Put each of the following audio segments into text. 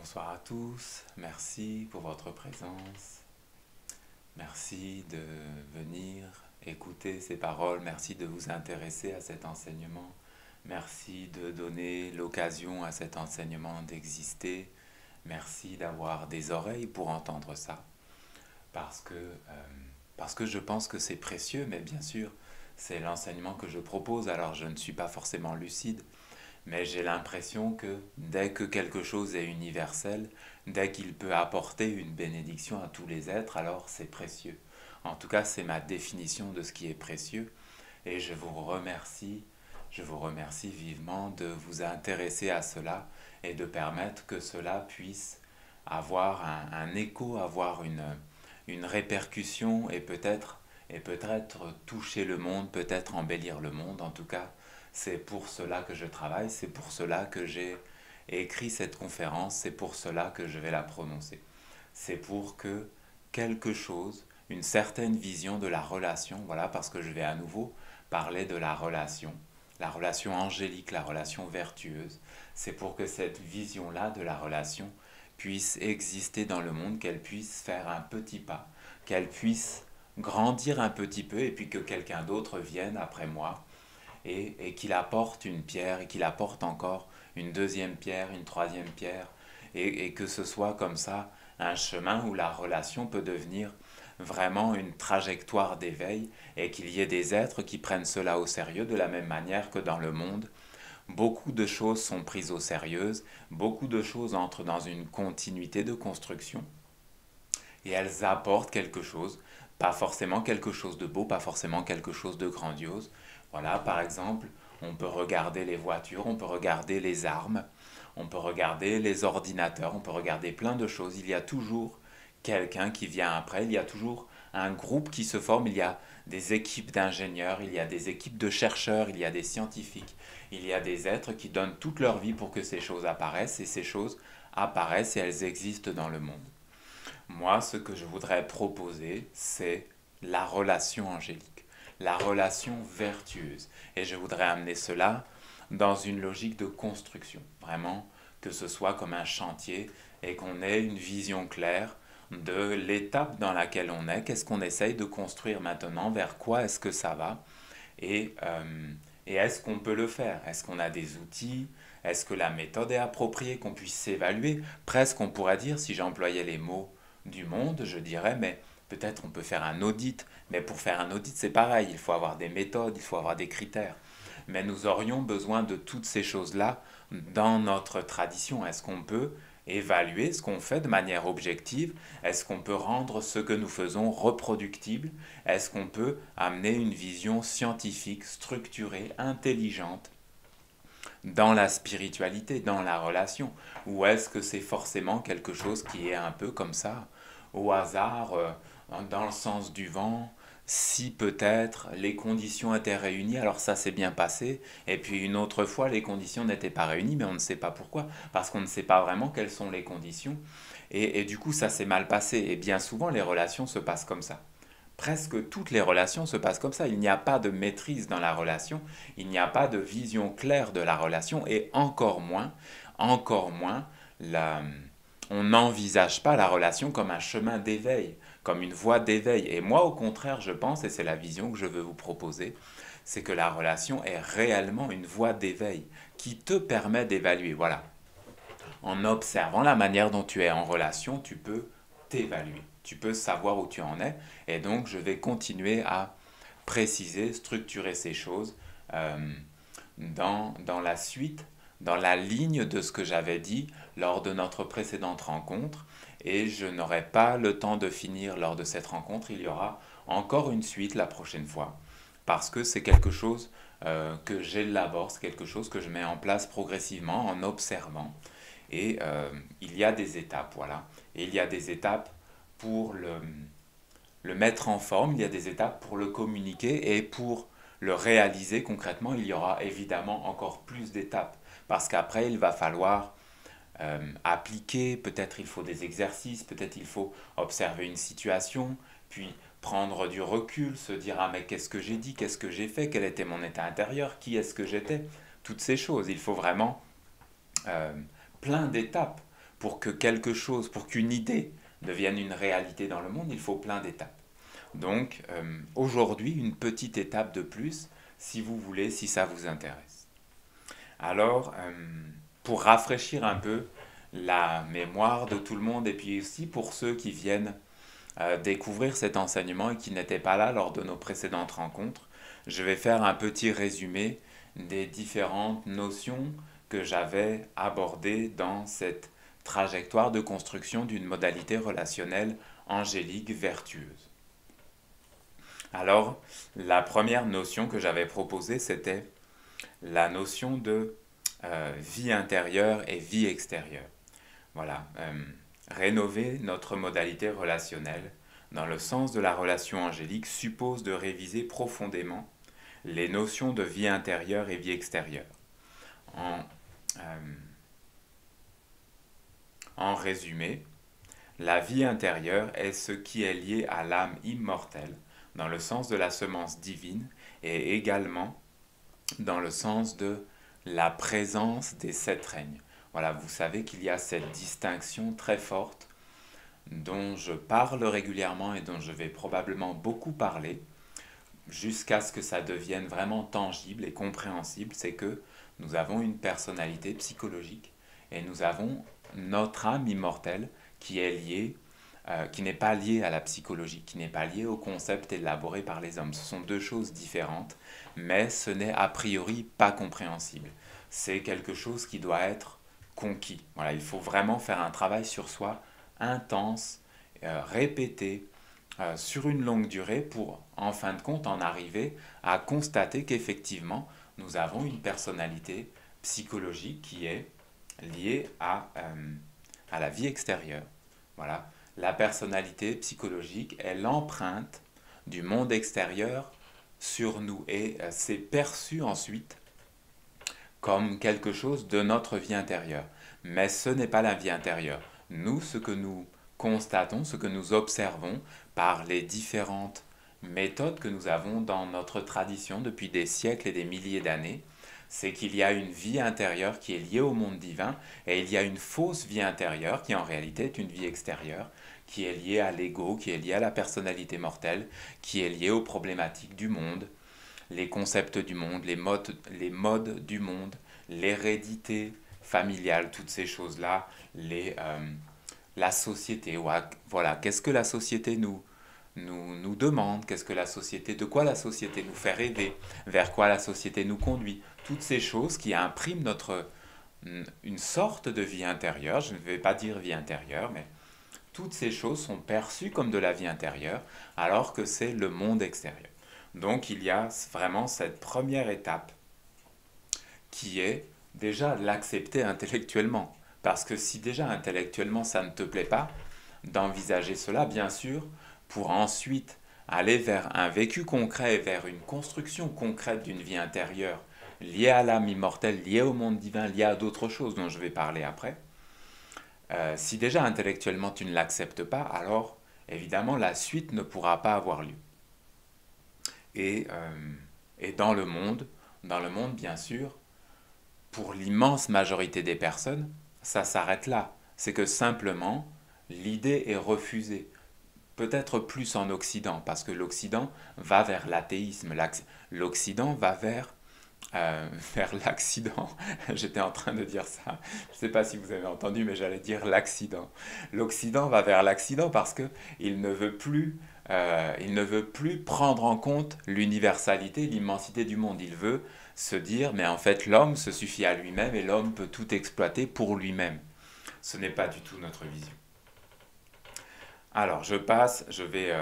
Bonsoir à tous, merci pour votre présence, merci de venir écouter ces paroles, merci de vous intéresser à cet enseignement, merci de donner l'occasion à cet enseignement d'exister, merci d'avoir des oreilles pour entendre ça, parce que, euh, parce que je pense que c'est précieux, mais bien sûr, c'est l'enseignement que je propose, alors je ne suis pas forcément lucide. Mais j'ai l'impression que dès que quelque chose est universel, dès qu'il peut apporter une bénédiction à tous les êtres, alors c'est précieux. En tout cas, c'est ma définition de ce qui est précieux. Et je vous remercie vivement de vous intéresser à cela et de permettre que cela puisse avoir un écho, avoir une répercussion et peut-être toucher le monde, peut-être embellir le monde. En tout cas, c'est pour cela que je travaille, c'est pour cela que j'ai écrit cette conférence, c'est pour cela que je vais la prononcer. C'est pour que quelque chose, une certaine vision de la relation, voilà, parce que je vais à nouveau parler de la relation angélique, la relation vertueuse. C'est pour que cette vision-là de la relation puisse exister dans le monde, qu'elle puisse faire un petit pas, qu'elle puisse grandir un petit peu et puis que quelqu'un d'autre vienne après moi et qu'il apporte une pierre et qu'il apporte encore une deuxième pierre, une troisième pierre et que ce soit comme ça un chemin où la relation peut devenir vraiment une trajectoire d'éveil et qu'il y ait des êtres qui prennent cela au sérieux de la même manière que dans le monde. Beaucoup de choses sont prises au sérieux, beaucoup de choses entrent dans une continuité de construction et elles apportent quelque chose, pas forcément quelque chose de beau, pas forcément quelque chose de grandiose. Voilà, par exemple, on peut regarder les voitures, on peut regarder les armes, on peut regarder les ordinateurs, on peut regarder plein de choses. Il y a toujours quelqu'un qui vient après, il y a toujours un groupe qui se forme, il y a des équipes d'ingénieurs, il y a des équipes de chercheurs, il y a des scientifiques, il y a des êtres qui donnent toute leur vie pour que ces choses apparaissent et ces choses apparaissent et elles existent dans le monde. Moi, ce que je voudrais proposer, c'est la relation angélique, la relation vertueuse. Et je voudrais amener cela dans une logique de construction, vraiment que ce soit comme un chantier et qu'on ait une vision claire de l'étape dans laquelle on est, qu'est-ce qu'on essaye de construire maintenant, vers quoi est-ce que ça va, et, euh, et est-ce qu'on peut le faire? Est-ce qu'on a des outils? Est-ce que la méthode est appropriée, qu'on puisse s'évaluer? Presque on pourrait dire, si j'employais les mots du monde, je dirais, mais peut-être on peut faire un audit. Mais pour faire un audit, c'est pareil, il faut avoir des méthodes, il faut avoir des critères. Mais nous aurions besoin de toutes ces choses-là dans notre tradition. Est-ce qu'on peut évaluer ce qu'on fait de manière objective? Est-ce qu'on peut rendre ce que nous faisons reproductible? Est-ce qu'on peut amener une vision scientifique, structurée, intelligente dans la spiritualité, dans la relation? Ou est-ce que c'est forcément quelque chose qui est un peu comme ça, au hasard, dans le sens du vent, si peut-être les conditions étaient réunies, alors ça s'est bien passé, et puis une autre fois les conditions n'étaient pas réunies, mais on ne sait pas pourquoi, parce qu'on ne sait pas vraiment quelles sont les conditions, et du coup ça s'est mal passé, et bien souvent les relations se passent comme ça. Presque toutes les relations se passent comme ça. Il n'y a pas de maîtrise dans la relation, il n'y a pas de vision claire de la relation, et encore moins, la, on n'envisage pas la relation comme un chemin d'éveil, comme une voie d'éveil. Et moi, au contraire, je pense, et c'est la vision que je veux vous proposer, c'est que la relation est réellement une voie d'éveil qui te permet d'évaluer. Voilà, en observant la manière dont tu es en relation, tu peux t'évaluer, tu peux savoir où tu en es. Et donc, je vais continuer à préciser, structurer ces choses euh, dans la suite, dans la ligne de ce que j'avais dit lors de notre précédente rencontre. Et je n'aurai pas le temps de finir lors de cette rencontre. Il y aura encore une suite la prochaine fois. Parce que c'est quelque chose que j'élabore, c'est quelque chose que je mets en place progressivement en observant. Et il y a des étapes, voilà. Et il y a des étapes pour le mettre en forme, il y a des étapes pour le communiquer et pour le réaliser concrètement, il y aura évidemment encore plus d'étapes. Parce qu'après, il va falloir appliquer, peut-être il faut des exercices, peut-être il faut observer une situation, puis prendre du recul, se dire ah mais qu'est-ce que j'ai dit, qu'est-ce que j'ai fait, quel était mon état intérieur, qui est-ce que j'étais, toutes ces choses. Il faut vraiment euh, plein d'étapes pour que quelque chose, pour qu'une idée devienne une réalité dans le monde, il faut plein d'étapes. Donc aujourd'hui, une petite étape de plus, si vous voulez, si ça vous intéresse. Alors, pour rafraîchir un peu la mémoire de tout le monde et puis aussi pour ceux qui viennent découvrir cet enseignement et qui n'étaient pas là lors de nos précédentes rencontres, je vais faire un petit résumé des différentes notions que j'avais abordées dans cette trajectoire de construction d'une modalité relationnelle angélique vertueuse. Alors, la première notion que j'avais proposée, c'était la notion de vie intérieure et vie extérieure. Voilà, rénover notre modalité relationnelle dans le sens de la relation angélique suppose de réviser profondément les notions de vie intérieure et vie extérieure. En résumé, la vie intérieure est ce qui est lié à l'âme immortelle dans le sens de la semence divine et également dans le sens de la présence des sept règnes. Voilà, vous savez qu'il y a cette distinction très forte dont je parle régulièrement et dont je vais probablement beaucoup parler jusqu'à ce que ça devienne vraiment tangible et compréhensible, c'est que nous avons une personnalité psychologique et nous avons notre âme immortelle qui est liée, qui n'est pas liée à la psychologie, qui n'est pas liée au concept élaboré par les hommes. Ce sont deux choses différentes, mais ce n'est a priori pas compréhensible. C'est quelque chose qui doit être conquis. Voilà, il faut vraiment faire un travail sur soi intense, répété, sur une longue durée pour, en fin de compte, en arriver à constater qu'effectivement, nous avons une personnalité psychologique qui est liée à la vie extérieure. Voilà. La personnalité psychologique est l'empreinte du monde extérieur sur nous et c'est perçu ensuite comme quelque chose de notre vie intérieure. Mais ce n'est pas la vie intérieure. Nous, ce que nous constatons, ce que nous observons par les différentes méthodes que nous avons dans notre tradition depuis des siècles et des milliers d'années, c'est qu'il y a une vie intérieure qui est liée au monde divin et il y a une fausse vie intérieure qui en réalité est une vie extérieure, qui est liée à l'ego, qui est liée à la personnalité mortelle, qui est liée aux problématiques du monde, les concepts du monde, les modes du monde, l'hérédité familiale, toutes ces choses-là, la société. Voilà, qu'est-ce que la société nous demande, qu'est-ce que la société, de quoi la société nous fait rêver, vers quoi la société nous conduit. Toutes ces choses qui impriment une sorte de vie intérieure, je ne vais pas dire vie intérieure, mais toutes ces choses sont perçues comme de la vie intérieure, alors que c'est le monde extérieur. Donc il y a vraiment cette première étape qui est déjà l'accepter intellectuellement. Parce que si déjà intellectuellement ça ne te plaît pas, d'envisager cela, bien sûr, pour ensuite aller vers un vécu concret, vers une construction concrète d'une vie intérieure liée à l'âme immortelle, liée au monde divin, liée à d'autres choses dont je vais parler après. Si déjà intellectuellement tu ne l'acceptes pas, alors évidemment la suite ne pourra pas avoir lieu. Et dans le monde, bien sûr, pour l'immense majorité des personnes, ça s'arrête là. C'est que simplement, l'idée est refusée. Peut-être plus en Occident, parce que l'Occident va vers l'athéisme. L'Occident va vers l'accident. J'étais en train de dire ça. Je ne sais pas si vous avez entendu, mais j'allais dire l'accident. L'Occident va vers l'accident parce qu'il ne veut plus, il ne veut plus prendre en compte l'universalité, l'immensité du monde. Il veut se dire, mais en fait, l'homme se suffit à lui-même et l'homme peut tout exploiter pour lui-même. Ce n'est pas du tout notre vision. Alors, je vais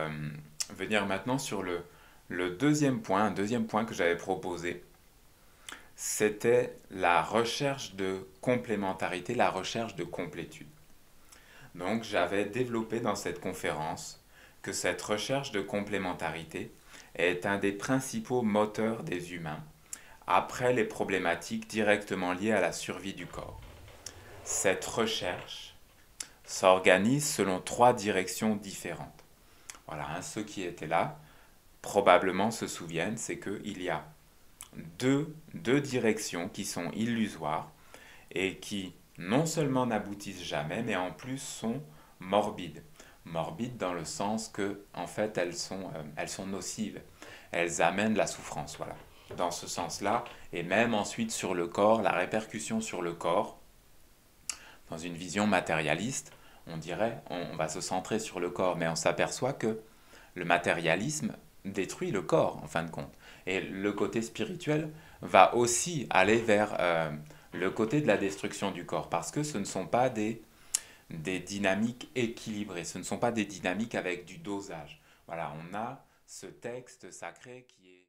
venir maintenant sur le deuxième point, un deuxième point que j'avais proposé. C'était la recherche de complémentarité, la recherche de complétude. Donc, j'avais développé dans cette conférence que cette recherche de complémentarité est un des principaux moteurs des humains après les problématiques directement liées à la survie du corps. Cette recherche s'organise selon 3 directions différentes. Voilà, ceux qui étaient là probablement se souviennent, c'est qu'il y a deux directions qui sont illusoires et qui non seulement n'aboutissent jamais, mais en plus sont morbides. Morbides dans le sens que, en fait, elles sont nocives. Elles amènent la souffrance, voilà. Dans ce sens-là, et même ensuite sur le corps, la répercussion sur le corps, dans une vision matérialiste, on dirait, on va se centrer sur le corps, mais on s'aperçoit que le matérialisme détruit le corps, en fin de compte. Et le côté spirituel va aussi aller vers le côté de la destruction du corps, parce que ce ne sont pas des dynamiques équilibrées, ce ne sont pas des dynamiques avec du dosage. Voilà, on a ce texte sacré qui est...